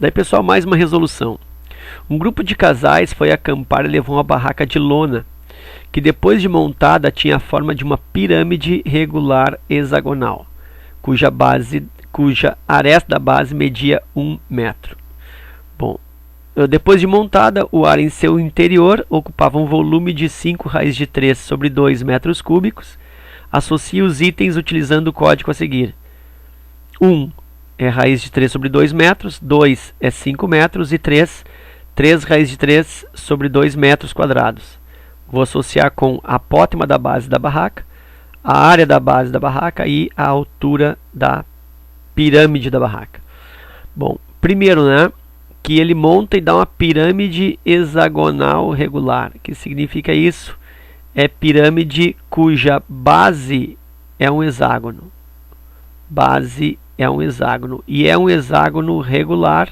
Daí, pessoal, mais uma resolução. Um grupo de casais foi acampar e levou uma barraca de lona, que depois de montada tinha a forma de uma pirâmide regular hexagonal, cuja aresta da base media 1 metro. Bom, depois de montada, o ar em seu interior ocupava um volume de 5 raiz de 3 sobre 2 metros cúbicos. Associe os itens utilizando o código a seguir. 1 é raiz de 3 sobre 2 metros, 2 é 5 metros e 3 raiz de 3 sobre 2 metros quadrados. Vou associar com a apótema da base da barraca, a área da base da barraca e a altura da pirâmide da barraca. Bom, primeiro, né, que ele monta e dá uma pirâmide hexagonal regular. O que significa isso? É pirâmide cuja base é um hexágono. Base é um hexágono. E é um hexágono regular.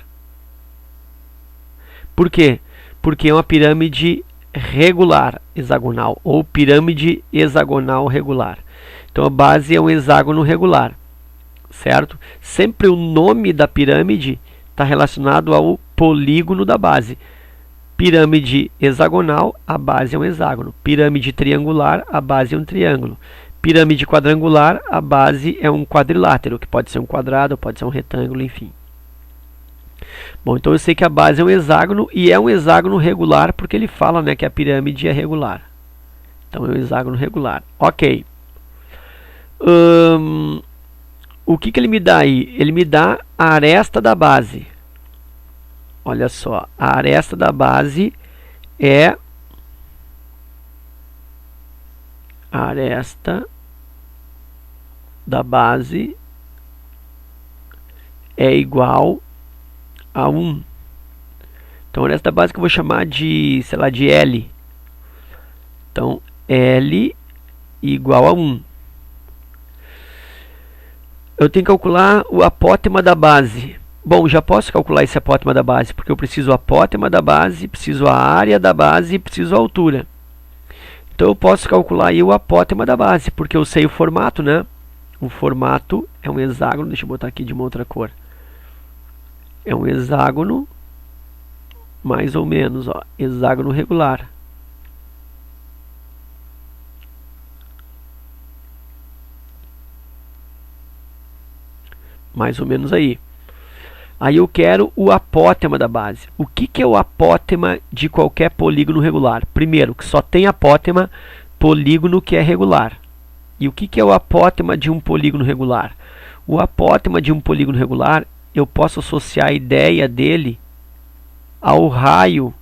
Por quê? Porque é uma pirâmide regular hexagonal, ou pirâmide hexagonal regular. Então a base é um hexágono regular, certo? Sempre o nome da pirâmide está relacionado ao polígono da base. Pirâmide hexagonal, a base é um hexágono. Pirâmide triangular, a base é um triângulo. Pirâmide quadrangular, a base é um quadrilátero, que pode ser um quadrado, pode ser um retângulo, enfim. Bom, então eu sei que a base é um hexágono e é um hexágono regular, porque ele fala, né, que a pirâmide é regular. Então é um hexágono regular. Ok. O que ele me dá aí? Ele me dá a aresta da base. Olha só, a aresta da base é a aresta da base é igual a 1. Então a aresta da base que eu vou chamar de, sei lá, de L. Então L igual a 1. Eu tenho que calcular o apótema da base. Bom, já posso calcular esse apótema da base, porque eu preciso o apótema da base, preciso a área da base e preciso a altura. Então eu posso calcular aí o apótema da base, porque eu sei o formato, né? O formato é um hexágono, deixa eu botar aqui de uma outra cor. É um hexágono, mais ou menos, ó, hexágono regular. Mais ou menos aí. Aí eu quero o apótema da base. O que é o apótema de qualquer polígono regular? Primeiro, que só tem apótema polígono que é regular. E o que é o apótema de um polígono regular? O apótema de um polígono regular, eu posso associar a ideia dele ao raio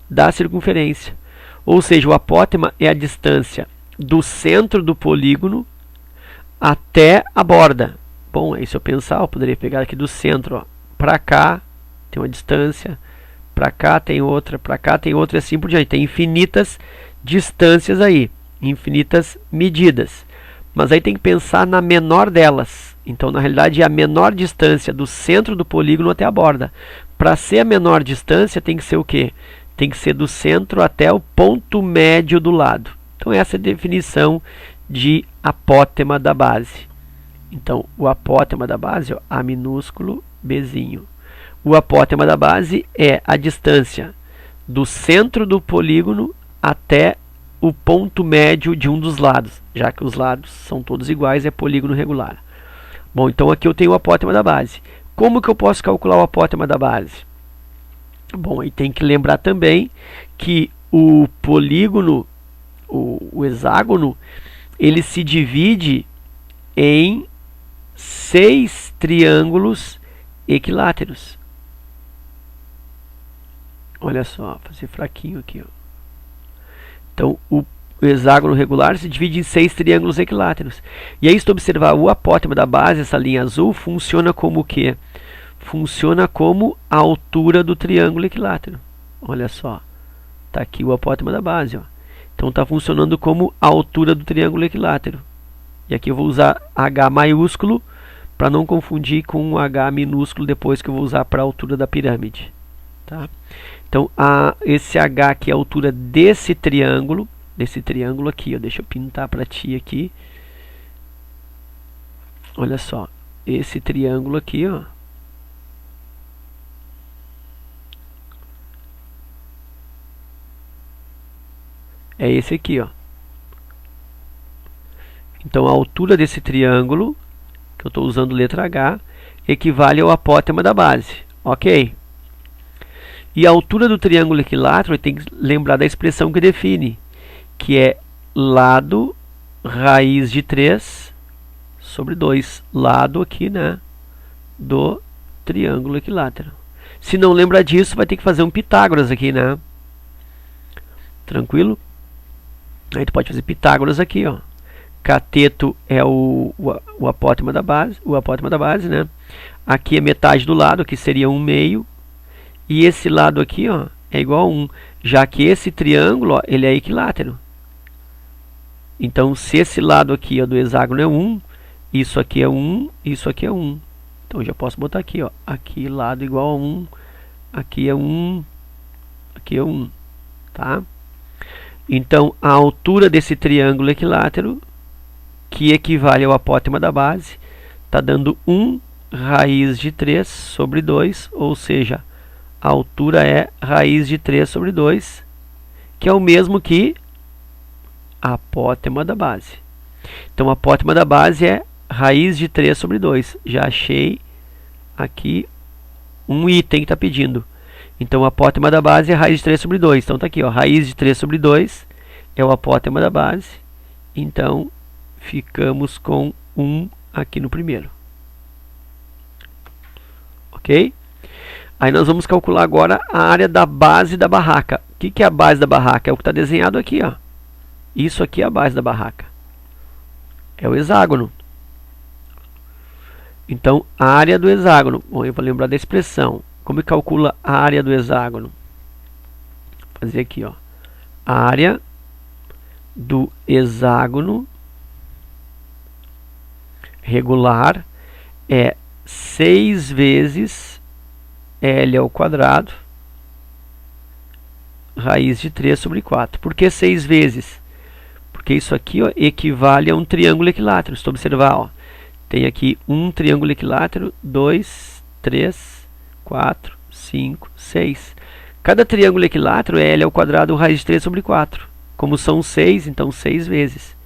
da circunferência. Ou seja, o apótema é a distância do centro do polígono até a borda. Bom, aí se eu pensar, eu poderia pegar aqui do centro para cá, tem uma distância, para cá tem outra, e assim por diante. Tem infinitas distâncias aí, infinitas medidas. Mas aí tem que pensar na menor delas. Então, na realidade, é a menor distância do centro do polígono até a borda. Para ser a menor distância, tem que ser o quê? Tem que ser do centro até o ponto médio do lado. Então, essa é a definição de apótema da base. Então, o apótema da base, ó, A minúsculo, Bzinho. O apótema da base é a distância do centro do polígono até o ponto médio de um dos lados. Já que os lados são todos iguais, é polígono regular. Bom, então aqui eu tenho o apótema da base. Como que eu posso calcular o apótema da base? Bom, aí tem que lembrar também que o polígono, o hexágono, ele se divide em 6 triângulos equiláteros. Olha só, vou fazer fraquinho aqui, ó. Então, o hexágono regular se divide em 6 triângulos equiláteros. E aí, se tu observar o apótema da base, essa linha azul, funciona como o quê? Funciona como a altura do triângulo equilátero. Olha só, tá aqui o apótema da base, ó. Então, está funcionando como a altura do triângulo equilátero. E aqui eu vou usar H maiúsculo para não confundir com um H minúsculo depois que eu vou usar para a altura da pirâmide. Tá? Então, esse H aqui é a altura desse triângulo aqui. Ó, deixa eu pintar para ti aqui. Olha só, esse triângulo aqui, ó, É esse aqui, ó. Então a altura desse triângulo, que eu estou usando letra H, equivale ao apótema da base. Ok? E a altura do triângulo equilátero, tem que lembrar da expressão que define, que é lado raiz de 3 sobre 2. Lado aqui, né, do triângulo equilátero. Se não lembra disso, vai ter que fazer um Pitágoras aqui, né? Tranquilo? Aí tu pode fazer Pitágoras aqui, ó. Cateto é o apótema da base, né? Aqui é metade do lado, que seria 1/2. E esse lado aqui, ó, é igual a 1, já que esse triângulo, ó, ele é equilátero. Então, se esse lado aqui, ó, do hexágono é 1, isso aqui é 1, isso aqui é 1. Então, eu já posso botar aqui, ó, aqui lado igual a 1, aqui é 1, aqui é 1, tá? Então, a altura desse triângulo equilátero, que equivale ao apótema da base, está dando 1 raiz de 3 sobre 2, ou seja, a altura é raiz de 3 sobre 2, que é o mesmo que a apótema da base. Então, a apótema da base é raiz de 3 sobre 2. Já achei aqui um item que está pedindo. Então, a apótema da base é raiz de 3 sobre 2. Então, está aqui, ó, raiz de 3 sobre 2 é o apótema da base. Então, ficamos com 1 aqui no primeiro. Ok? Aí nós vamos calcular agora a área da base da barraca. O que é a base da barraca? É o que está desenhado aqui, ó. Isso aqui é a base da barraca. É o hexágono. Então, a área do hexágono. Bom, eu vou lembrar da expressão. Como calcula a área do hexágono? Vou fazer aqui, ó. A área do hexágono regular é 6 vezes L ao quadrado raiz de 3 sobre 4. Por que 6 vezes? Porque isso aqui, ó, equivale a um triângulo equilátero. Se tu observar, ó, tem aqui um triângulo equilátero, 2, 3, 4, 5, 6. Cada triângulo equilátero é L ao quadrado raiz de 3 sobre 4. Como são 6, então 6 vezes.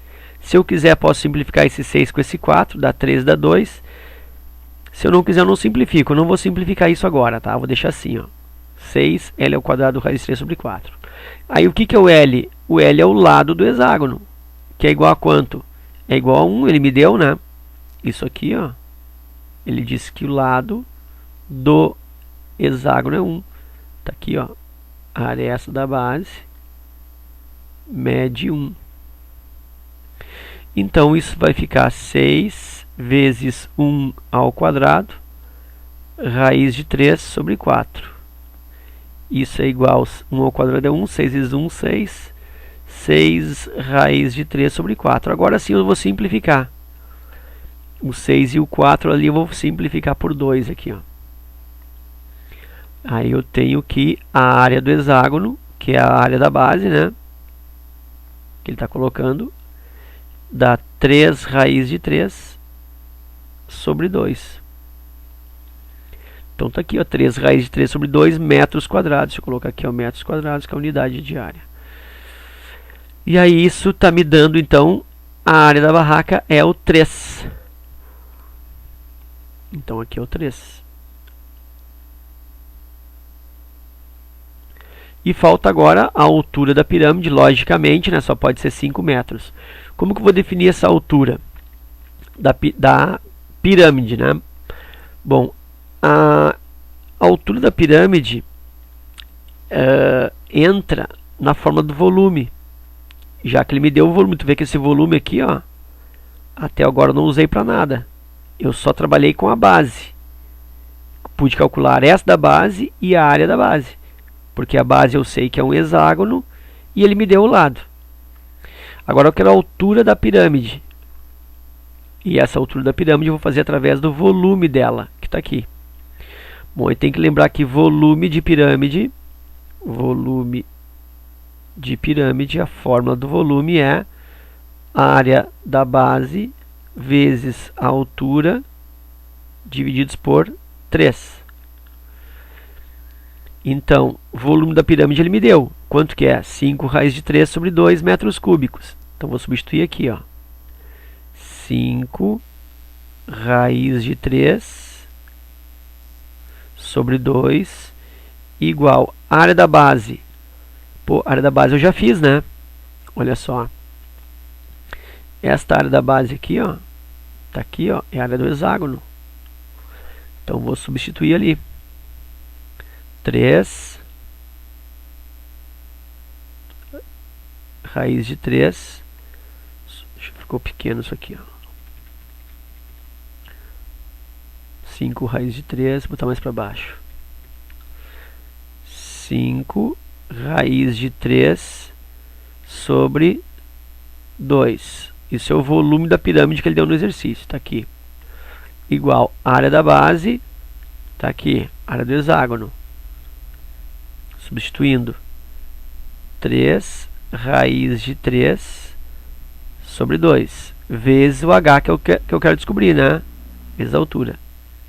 Se eu quiser, posso simplificar esse 6 com esse 4, dá 3, dá 2. Se eu não quiser, eu não simplifico. Eu não vou simplificar isso agora, tá? Eu vou deixar assim, ó. 6, L ao quadrado raiz de 3 sobre 4. Aí o que é o L? O L é o lado do hexágono, que é igual a quanto? É igual a 1, ele me deu, né? Isso aqui, ó. Ele disse que o lado do hexágono é 1. Tá aqui, ó. A aresta da base mede 1. Então, isso vai ficar 6 vezes 1 ao quadrado, raiz de 3 sobre 4. Isso é igual a 1 ao quadrado é 1, 6 vezes 1, 6. 6 raiz de 3 sobre 4. Agora sim eu vou simplificar. O 6 e o 4 ali eu vou simplificar por 2 aqui, ó. Aí eu tenho que a área do hexágono, que é a área da base, né? Que ele está colocando, dá 3 raiz de 3 sobre 2. Então está aqui, ó, 3 raiz de 3 sobre 2 metros quadrados. Deixa eu colocar aqui, ó, metros quadrados, que é a unidade de área. E aí isso está me dando, então, a área da barraca é o 3. Então aqui é o 3. E falta agora a altura da pirâmide, logicamente, né, só pode ser 5 metros. Como que eu vou definir essa altura da pirâmide, né? Bom, a altura da pirâmide entra na forma do volume, já que ele me deu o volume. Tu vê que esse volume aqui, ó, até agora eu não usei para nada. Eu só trabalhei com a base. Pude calcular a aresta da base e a área da base, porque a base eu sei que é um hexágono e ele me deu o lado. Agora eu quero a altura da pirâmide. E essa altura da pirâmide eu vou fazer através do volume dela, que está aqui. Bom, e tem que lembrar que volume de pirâmide, a fórmula do volume é a área da base vezes a altura divididos por 3. Então, o volume da pirâmide ele me deu. quanto que é? 5 raiz de 3 sobre 2 metros cúbicos. Então vou substituir aqui, ó. 5 raiz de 3 sobre 2 igual área da base. Pô, área da base eu já fiz, né? Olha só. Esta área da base aqui, ó, tá aqui, ó, é a área do hexágono. Então vou substituir ali. 3 raiz de 3. Ficou pequeno isso aqui, ó. 5 raiz de 3, vou botar mais para baixo. 5 raiz de 3 sobre 2. Isso é o volume da pirâmide que ele deu no exercício, está aqui. Igual área da base, está aqui, área do hexágono. Substituindo 3 raiz de 3 sobre 2, vezes o h que eu quero descobrir, né? Vezes a altura,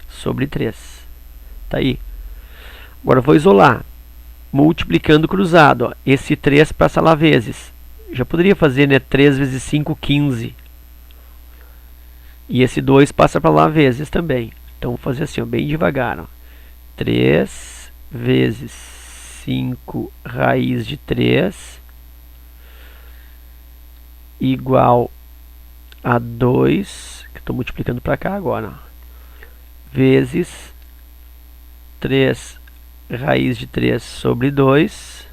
sobre 3. Tá aí. Agora eu vou isolar, multiplicando cruzado, ó. Esse 3 passa lá vezes. Já poderia fazer, né? 3 vezes 5, 15. E esse 2 passa para lá vezes também. Então vou fazer assim, ó, bem devagar, ó. 3 vezes 5 raiz de 3 igual a 2, que estou multiplicando para cá agora, ó, vezes 3 raiz de 3 sobre 2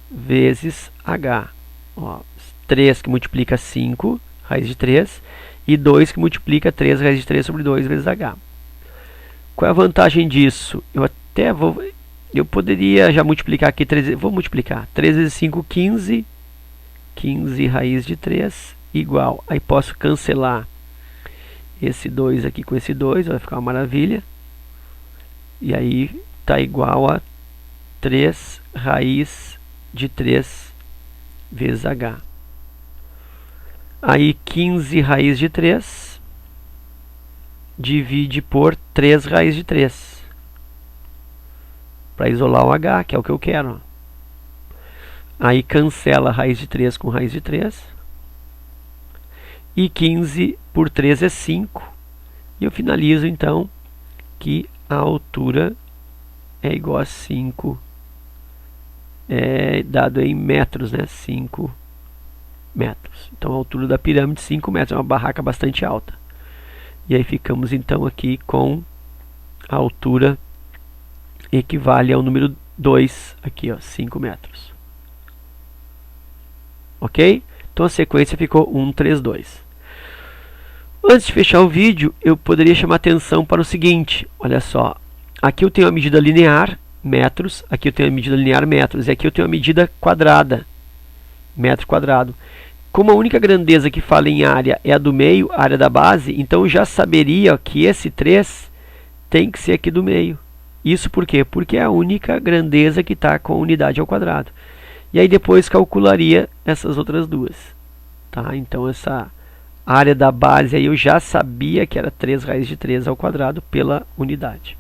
vezes h. Ó, 3 que multiplica 5 raiz de 3 e 2 que multiplica 3 raiz de 3 sobre 2 vezes h. Qual é a vantagem disso? Eu poderia já multiplicar aqui, vou multiplicar 3 vezes 5, 15, 15 raiz de 3 igual, aí posso cancelar esse 2 aqui com esse 2, vai ficar uma maravilha. E aí está igual a 3 raiz de 3 vezes h. Aí 15 raiz de 3 divide por 3 raiz de 3. Para isolar o h, que é o que eu quero. Aí cancela raiz de 3 com raiz de 3. E 15 por 3 é 5. E eu finalizo então que a altura é igual a 5. É dado em metros, né? 5 metros. Então a altura da pirâmide 5 metros. É uma barraca bastante alta. E aí ficamos então aqui com a altura equivale ao número 2 aqui, ó, 5 metros. Ok? Então a sequência ficou 1, 3, 2. Antes de fechar o vídeo, eu poderia chamar atenção para o seguinte. Olha só. Aqui eu tenho a medida linear, metros. Aqui eu tenho a medida linear, metros. E aqui eu tenho a medida quadrada, metro quadrado. Como a única grandeza que fala em área é a do meio, a área da base, então eu já saberia que esse 3 tem que ser aqui do meio. Isso por quê? Porque é a única grandeza que está com a unidade ao quadrado. E aí depois calcularia essas outras duas. Tá? Então essa área da base aí eu já sabia que era 3 raiz de 3 ao quadrado pela unidade.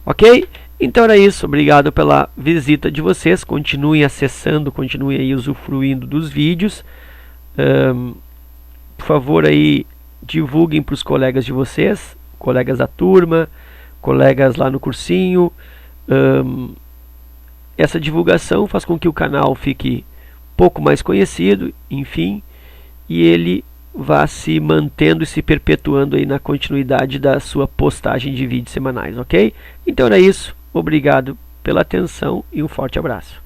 Ok? Então era isso. Obrigado pela visita de vocês. Continuem acessando, continuem aí usufruindo dos vídeos. Por favor aí divulguem para os colegas de vocês, colegas da turma, colegas lá no cursinho. Essa divulgação faz com que o canal fique um pouco mais conhecido, enfim, e ele vá se mantendo e se perpetuando aí na continuidade da sua postagem de vídeos semanais, ok? Então era isso. Obrigado pela atenção e um forte abraço.